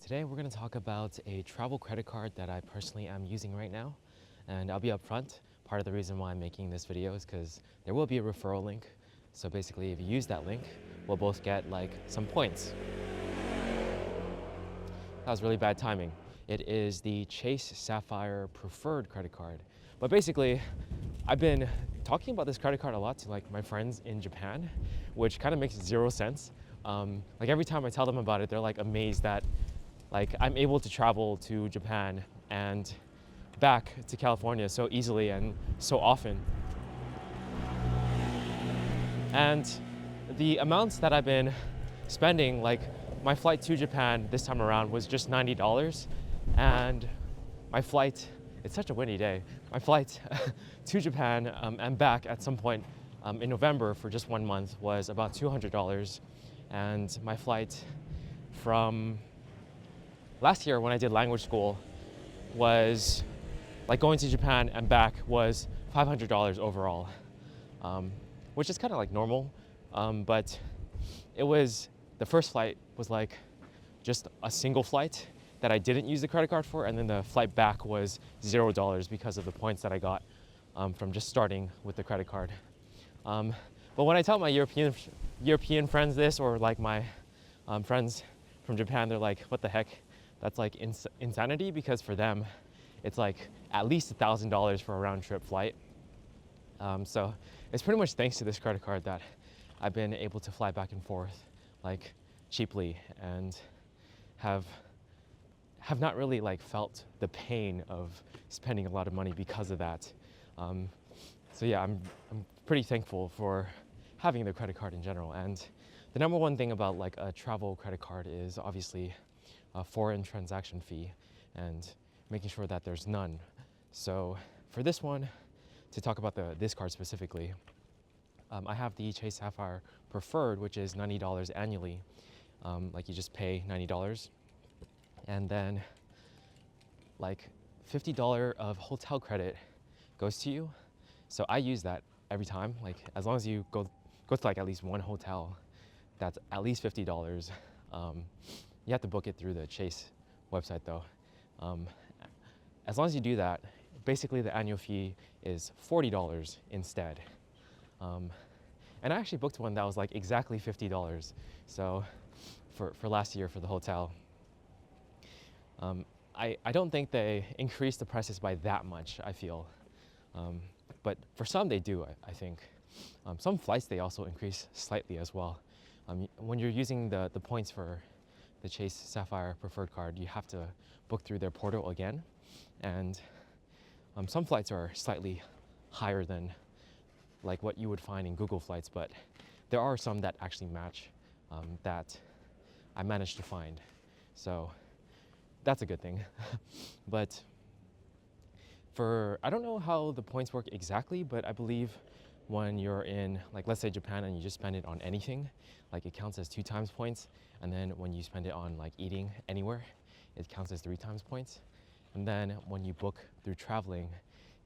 Today we're going to talk about a travel credit card that I personally am using right now. And I'll be upfront. Part of the reason why I'm making this video is because there will be a referral link. So basically, if you use that link, we'll both get like some points. That was really bad timing. It is the Chase Sapphire Preferred credit card. But basically, I've been talking about this credit card a lot to like my friends in Japan, which kind of makes zero sense. Like every time I tell them about it, they're like amazed that like I'm able to travel to Japan and back to California so easily and so often. And the amounts that I've been spending, like my flight to Japan this time around was just $90, and my flight, it's such a windy day, my flight to Japan and back at some point in November for just 1 month was about $200, and my flight from last year when I did language school was like going to Japan and back was $500 overall, which is kind of like normal, but it was, the first flight was like just a single flight that I didn't use the credit card for, and then the flight back was $0 because of the points that I got from just starting with the credit card. But when I tell my European friends this, or like my friends from Japan, they're like, what the heck? That's like insanity, because for them, it's like at least $1,000 for a round trip flight. So it's pretty much thanks to this credit card that I've been able to fly back and forth like cheaply and have not really like felt the pain of spending a lot of money because of that. So yeah, I'm pretty thankful for having the credit card in general. And the number one thing about like a travel credit card is obviously a foreign transaction fee and making sure that there's none. So for this one, to talk about this card specifically, I have the Chase Sapphire Preferred, which is $90 annually. Like you just pay $90, and then like $50 of hotel credit goes to you. So I use that every time. Like as long as you go to like at least one hotel, that's at least $50. You have to book it through the Chase website though. As long as you do that, basically the annual fee is $40 instead. And I actually booked one that was like exactly $50. So for last year for the hotel. I don't think they increased the prices by that much, I feel. But for some they do, I think. Some flights they also increase slightly as well. When you're using the points for the Chase Sapphire Preferred card, you have to book through their portal again. And some flights are slightly higher than like what you would find in Google Flights, but there are some that actually match that I managed to find. So that's a good thing. But I don't know how the points work exactly, but I believe when you're in, like let's say Japan, and you just spend it on anything, like it counts as 2 times points. And then when you spend it on like eating anywhere, it counts as 3 times points. And then when you book through traveling,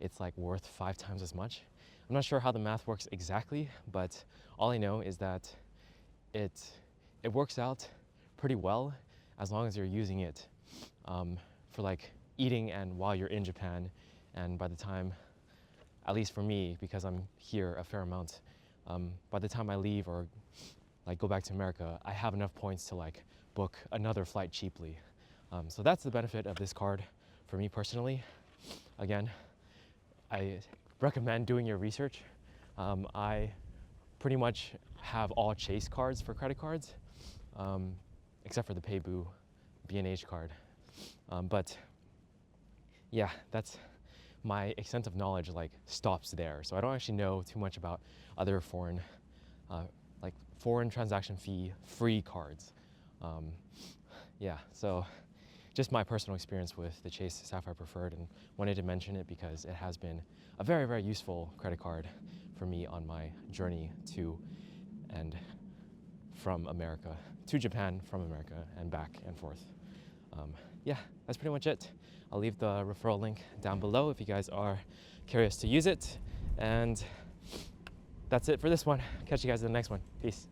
it's like worth 5 times as much. I'm not sure how the math works exactly, but all I know is that it works out pretty well as long as you're using it for like eating and while you're in Japan. And by the time, at least for me, because I'm here a fair amount, by the time I leave or like go back to America, I have enough points to like book another flight cheaply. So that's the benefit of this card for me personally. Again, I recommend doing your research. I pretty much have all Chase cards for credit cards, except for the Paybu B&H card. But yeah, that's my extent of knowledge like stops there. So I don't actually know too much about other foreign transaction fee free cards. Yeah, so just my personal experience with the Chase Sapphire Preferred, and wanted to mention it because it has been a very, very useful credit card for me on my journey to and from America, to Japan from America and back and forth. Yeah, that's pretty much it. I'll leave the referral link down below if you guys are curious to use it. And that's it for this one. Catch you guys in the next one. Peace.